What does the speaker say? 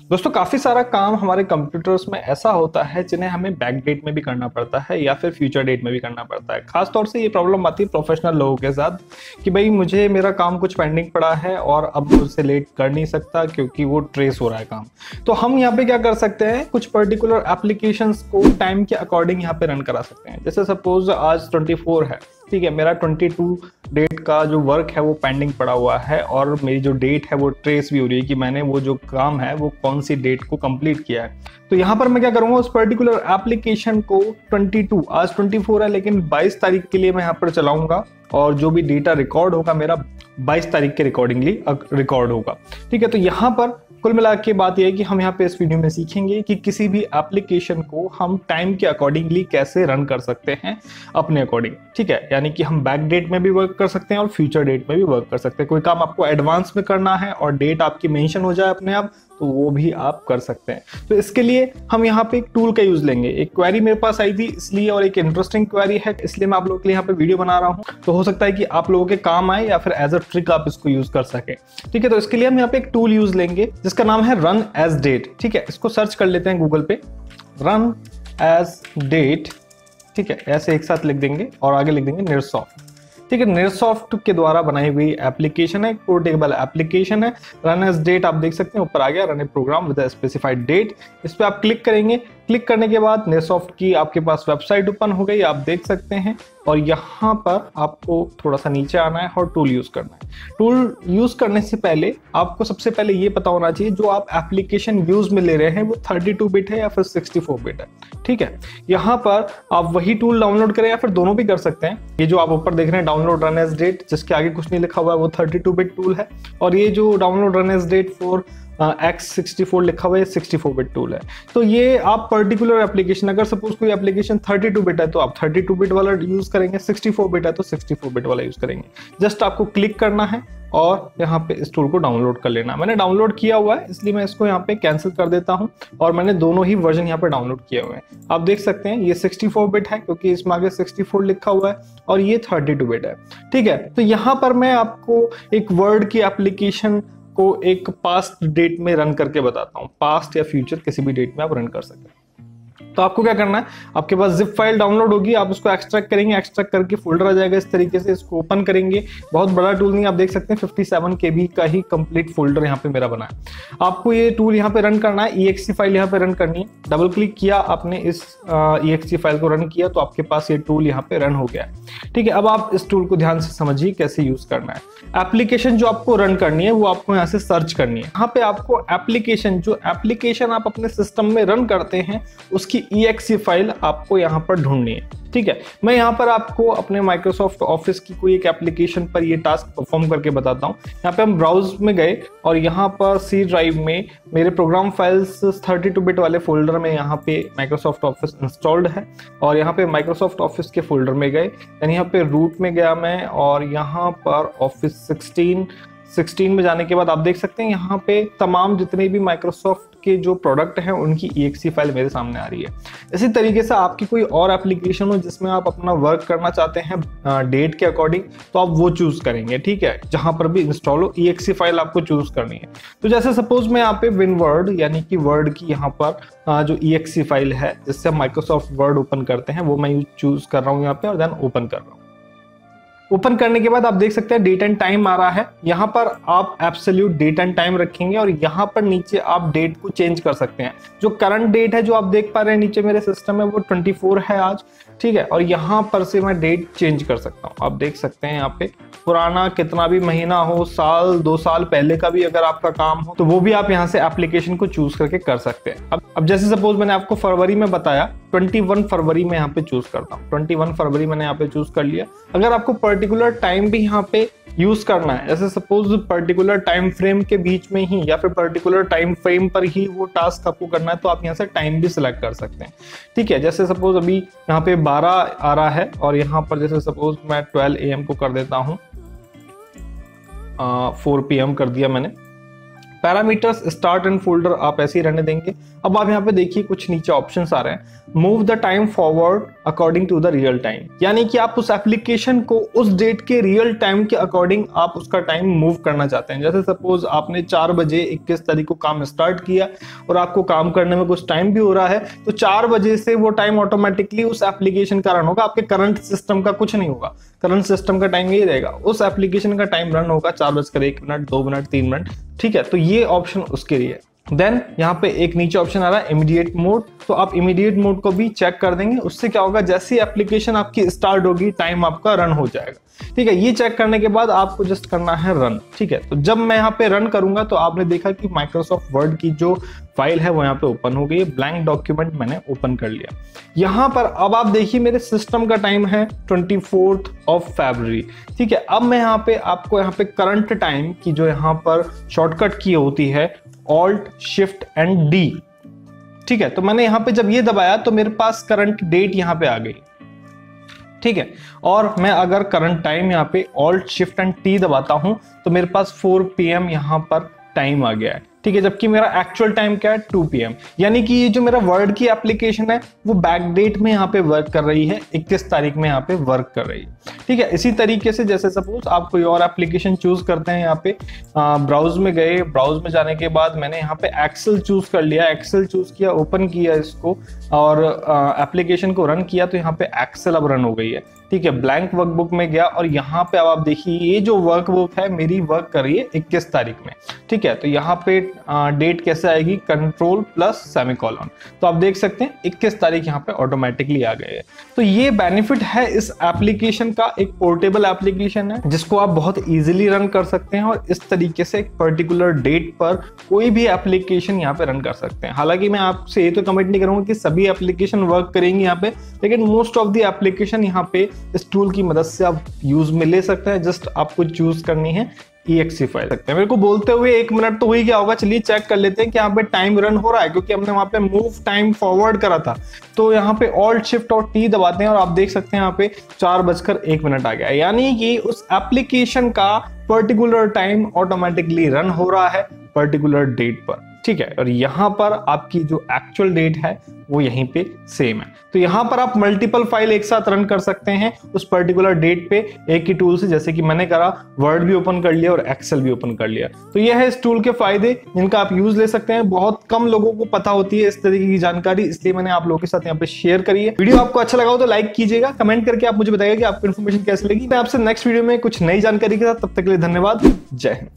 दोस्तों काफी सारा काम हमारे कंप्यूटर्स में ऐसा होता है जिन्हें हमें बैक डेट में भी करना पड़ता है या फिर फ्यूचर डेट में भी करना पड़ता है। खास तौर से ये प्रॉब्लम आती है प्रोफेशनल लोगों के साथ कि भाई मुझे मेरा काम कुछ पेंडिंग पड़ा है और अब मैं उससे लेट कर नहीं सकता क्योंकि वो ट्रेस हो रहा है काम। तो हम यहाँ पे क्या कर सकते हैं, कुछ पर्टिकुलर एप्लीकेशंस को टाइम के अकॉर्डिंग यहाँ पे रन करा सकते हैं। जैसे सपोज आज 24 है, ठीक है, मेरा 22 डेट का जो वर्क है वो पेंडिंग पड़ा हुआ है और मेरी जो डेट है वो ट्रेस भी हो रही है कि मैंने वो जो काम है वो कौन सी डेट को कंप्लीट किया है। तो यहाँ पर मैं क्या करूंगा, उस पर्टिकुलर एप्लीकेशन को 22, आज 24 है लेकिन 22 तारीख के लिए मैं यहाँ पर चलाऊंगा और जो भी डेटा रिकॉर्ड होगा मेरा 22 तारीख के रिकॉर्डिंगली रिकॉर्ड होगा। ठीक है, तो यहाँ पर कुल मिला के बात यह है कि हम यहाँ पे इस वीडियो में सीखेंगे कि किसी भी एप्लीकेशन को हम टाइम के अकॉर्डिंगली कैसे रन कर सकते हैं अपने अकॉर्डिंग। ठीक है, यानी कि हम बैक डेट में भी वर्क कर सकते हैं और फ्यूचर डेट में भी वर्क कर सकते हैं। कोई काम आपको एडवांस में करना है और डेट आपकी मेंशन हो जाए अपने आप, तो वो भी आप कर सकते हैं। तो इसके लिए हम यहाँ पे एक टूल का यूज लेंगे। एक क्वेरी मेरे पास आई थी इसलिए, और एक इंटरेस्टिंग क्वेरी है इसलिए मैं आप लोगों के लिए यहाँ पे वीडियो बना रहा हूँ। तो हो सकता है कि आप लोगों के काम आए या फिर एज अ ट्रिक आप इसको यूज कर सके। ठीक है, तो इसके लिए हम यहाँ पे एक टूल यूज लेंगे जिसका नाम है रन एज डेट। ठीक है, इसको सर्च कर लेते हैं गूगल पे, रन एज डेट। ठीक है, ऐसे एक साथ लिख देंगे और आगे लिख देंगे निरसॉफ्ट। ठीक है, निरसॉफ्ट के द्वारा बनाई हुई एप्लीकेशन है, पोर्टेबल एप्लीकेशन है। रन एज डेट आप देख सकते हैं, ऊपर आ गया run a program with specified date. इस पे आप क्लिक करेंगे। क्लिक करने के बाद निरसॉफ्ट की आपके पास वेबसाइट ओपन हो गई, आप देख सकते हैं। और यहाँ पर आपको थोड़ा सा नीचे आना है और टूल यूज करना है। टूल यूज करने से पहले आपको सबसे पहले ये पता होना चाहिए जो आप एप्लीकेशन यूज में ले रहे हैं वो 32 बिट है या फिर 64 बिट है। ठीक है, यहाँ पर आप वही टूल डाउनलोड करें या फिर दोनों भी कर सकते हैं। ये जो आप ऊपर देख रहे हैं डाउनलोड रन एज डेट, जिसके आगे कुछ नहीं लिखा हुआ है वो 32 बिट टूल है। और ये जो download run as date for X64 लिखा हुआ है 64 बिट टूल है। तो ये आप पर्टिकुलर एप्लीकेशन, अगर सपोज कोई एप्लीकेशन 32 बिट है तो आप 32 बिट वाला यूज करेंगे, 64 बिट है तो 64 बिट वाला यूज करेंगे। जस्ट आपको क्लिक करना है और यहाँ पे इस टूल को डाउनलोड कर लेना। मैंने डाउनलोड किया हुआ है इसलिए मैं इसको यहाँ पे कैंसिल कर देता हूँ और मैंने दोनों ही वर्जन यहाँ पे डाउनलोड किए हुए हैं। आप देख सकते हैं ये 64 बिट है क्योंकि इसमें आगे 64 लिखा हुआ है और ये 32 बिट है। ठीक है, तो यहाँ पर मैं आपको एक वर्ड की एप्लीकेशन को एक पास्ट डेट में रन करके बताता हूं। पास्ट या फ्यूचर किसी भी डेट में आप रन कर सकते हैं। तो आपको क्या करना है, आपके पास जिप फाइल डाउनलोड होगी, आप उसको एक्सट्रैक्ट करेंगे। एक्सट्रैक्ट करके फोल्डर आ जाएगा इस तरीके से, इसको ओपन करेंगे। बहुत बड़ा टूल नहीं, आप देख सकते हैं 57 KB का ही कंप्लीट फोल्डर यहाँ पे मेरा बना है। आपको ये टूल यहाँ पे रन करना है, EXE फाइल यहाँ पे रन करनी है। डबल क्लिक किया आपने इस EXE फाइल को रन किया तो आपके पास ये टूल यहाँ पे रन हो गया है। ठीक है, अब आप इस टूल को ध्यान से समझिए कैसे यूज करना है। एप्लीकेशन जो आपको रन करनी है वो आपको यहाँ से सर्च करनी है। यहाँ पे आपको एप्लीकेशन, जो एप्लीकेशन आप अपने सिस्टम में रन करते हैं उसकी EXE फाइल आपको यहाँ पर ढूंढनी है। ठीक है, मैं यहाँ पर आपको अपने माइक्रोसॉफ्ट ऑफिस की कोई एक एप्लीकेशन पर ये टास्क परफॉर्म करके बताता हूँ। यहाँ पे हम ब्राउज में गए और यहाँ पर C ड्राइव में मेरे प्रोग्राम फाइल्स 32 बिट वाले फोल्डर में यहाँ पे माइक्रोसॉफ्ट ऑफिस इंस्टॉल्ड है। और यहाँ पे माइक्रोसॉफ्ट ऑफिस के फोल्डर में गए, यानी यहाँ पे रूट में गया मैं और यहाँ पर ऑफिस 16 में जाने के बाद आप देख सकते हैं यहाँ पे तमाम जितने भी माइक्रोसॉफ्ट के जो प्रोडक्ट हैं उनकी EXE फाइल मेरे सामने आ रही है। इसी तरीके से आपकी कोई और एप्लीकेशन हो जिसमें आप अपना वर्क करना चाहते हैं डेट के अकॉर्डिंग, तो आप वो चूज करेंगे। ठीक है, जहां पर भी इंस्टॉल हो EXE फाइल आपको चूज करनी है। तो जैसे सपोज मैं यहाँ पे विनवर्ड यानी कि वर्ड की यहाँ पर जो EXE फाइल है जिससे हम माइक्रोसॉफ्ट वर्ड ओपन करते हैं वो मैं चूज कर रहा हूँ यहाँ पे और देन ओपन कर रहा हूँ। ओपन करने के बाद आप देख सकते हैं डेट एंड टाइम आ रहा है। यहाँ पर आप एब्सोल्यूट डेट एंड टाइम रखेंगे और यहाँ पर नीचे आप डेट को चेंज कर सकते हैं। जो करंट डेट है जो आप देख पा रहे हैं नीचे मेरे सिस्टम में वो 24 है आज। ठीक है, और यहाँ पर से मैं डेट चेंज कर सकता हूँ। आप देख सकते हैं यहाँ पे पुराना कितना भी महीना हो, साल 2 साल पहले का भी अगर आपका काम हो तो वो भी आप यहाँ से एप्लीकेशन को चूज करके कर सकते हैं। अब जैसे सपोज मैंने आपको फरवरी में बताया, 21 फरवरी में यहाँ पे चूज करता हूँ। 21 फरवरी मैंने यहाँ पे चूज कर लिया। अगर आपको पर्टिकुलर टाइम भी यहाँ पे यूज करना है, जैसे सपोज पर्टिकुलर टाइम फ्रेम के बीच में ही या फिर पर्टिकुलर टाइम फ्रेम पर ही वो टास्क आपको करना है, तो आप यहाँ से टाइम भी सिलेक्ट कर सकते हैं। ठीक है, जैसे सपोज अभी यहाँ पे 12 आ रहा है और यहाँ पर जैसे सपोज मैं 12 AM को कर देता हूँ, 4 PM कर दिया मैंने। पैरामीटर्स स्टार्ट एंड फोल्डर आप ऐसे ही रहने देंगे। अब आप यहाँ पे देखिए कुछ नीचे ऑप्शंस आ रहे हैं, move the time forward according to the real time, यानी कि आप उस एप्लीकेशन को उस डेट के रियल टाइम के अकॉर्डिंग आप उसका टाइम मूव करना चाहते हैं। जैसे सपोज आपने 4 बजे 21 तारीख को काम स्टार्ट किया और आपको काम करने में कुछ टाइम भी हो रहा है, तो 4 बजे से वो टाइम ऑटोमेटिकली उस एप्लीकेशन का रन होगा, आपके करंट सिस्टम का कुछ नहीं होगा। करंट सिस्टम का टाइम यही रहेगा, उस एप्लीकेशन का टाइम रन होगा 4:01, 2 मिनट, 3 मिनट, ठीक है। तो ये ऑप्शन उसके लिए। देन यहाँ पे एक नीचे ऑप्शन आ रहा है इमीडिएट मोड, तो आप इमीडिएट मोड को भी चेक कर देंगे। उससे क्या होगा, जैसी एप्लीकेशन आपकी स्टार्ट होगी टाइम आपका रन हो जाएगा, ठीक है। ये चेक करने के बाद आपको जस्ट करना है रन, ठीक है। तो जब मैं यहाँ पे रन करूंगा तो आपने देखा कि माइक्रोसॉफ्ट वर्ड की जो फाइल है वो यहाँ पे ओपन हो गई है, ब्लैंक डॉक्यूमेंट मैंने ओपन कर लिया। यहाँ पर अब आप देखिए मेरे सिस्टम का टाइम है 24 फरवरी, ठीक है। अब मैं यहाँ पे आपको यहाँ पे करंट टाइम की जो यहाँ पर शॉर्टकट की होती है Alt Shift and D, ठीक है। तो मैंने यहां पे जब ये दबाया तो मेरे पास करंट डेट यहां पे आ गई, ठीक है। और मैं अगर करंट टाइम यहां पे Alt Shift and T दबाता हूं तो मेरे पास 4 PM यहां पर टाइम आ गया है, ठीक है। जबकि मेरा एक्चुअल टाइम क्या है 2 PM, यानी कि ये जो मेरा वर्ड की एप्लीकेशन है वो बैक डेट में यहाँ पे वर्क कर रही है, 21 तारीख में यहाँ पे वर्क कर रही है, ठीक है। इसी तरीके से जैसे सपोज आप कोई और एप्लीकेशन चूज करते हैं, यहाँ पे ब्राउज में गए, ब्राउज में जाने के बाद मैंने यहाँ पे एक्सेल चूज कर लिया, एक्सेल चूज किया, ओपन किया इसको और एप्लीकेशन को रन किया, तो यहाँ पे एक्सेल अब रन हो गई है, ठीक है। ब्लैंक वर्कबुक में गया और यहाँ पे अब आप देखिए ये जो वर्कबुक है मेरी वर्क कर रही है 21 तारीख में, ठीक है। तो यहाँ पे डेट कैसे आएगी, कंट्रोल प्लस सेमीकोलन, तो आप देख सकते हैं 21 तारीख यहाँ पे ऑटोमेटिकली आ गए है। तो ये बेनिफिट है इस एप्लीकेशन का, एक पोर्टेबल एप्लीकेशन है जिसको आप बहुत इजीली रन कर सकते हैं और इस तरीके से एक पर्टिकुलर डेट पर कोई भी एप्लीकेशन यहाँ पे रन कर सकते हैं। हालांकि मैं आपसे ये तो कमेंट नहीं करूंगा कि सभी एप्लीकेशन वर्क करेंगी यहाँ पे, लेकिन मोस्ट ऑफ द एप्लीकेशन यहाँ पे इस टूल की मदद से आप यूज में ले सकते हैं। जस्ट आपको चूज करनी है EXE फाइल सकते हैं। मेरे को बोलते हुए 1 मिनट तो हुई क्या होगा, चलिए चेक कर लेते हैं कि यहाँ पे टाइम रन हो रहा है, क्योंकि हमने वहां पे मूव टाइम फॉरवर्ड करा था। तो यहाँ पे Alt Shift और T दबाते हैं और आप देख सकते हैं यहाँ पे 4:01 आ गया, यानी कि उस एप्लीकेशन का पर्टिकुलर टाइम ऑटोमेटिकली रन हो रहा है पर्टिकुलर डेट पर, ठीक है। और यहाँ पर आपकी जो एक्चुअल डेट है वो यहीं पे सेम है। तो यहाँ पर आप मल्टीपल फाइल एक साथ रन कर सकते हैं उस पर्टिकुलर डेट पे एक ही टूल से, जैसे कि मैंने करा, वर्ड भी ओपन कर लिया और एक्सेल भी ओपन कर लिया। तो यह है इस टूल के फायदे जिनका आप यूज ले सकते हैं। बहुत कम लोगों को पता होती है इस तरीके की जानकारी, इसलिए मैंने आप लोगों के साथ यहाँ पे शेयर करी है। वीडियो आपको अच्छा लगा हो तो लाइक कीजिएगा, कमेंट करके आप मुझे बताइएगा कि आपको इन्फॉर्मेशन कैसी लगी। मैं आपसे नेक्स्ट वीडियो में कुछ नई जानकारी के साथ, तब तक के लिए धन्यवाद, जय हिंद।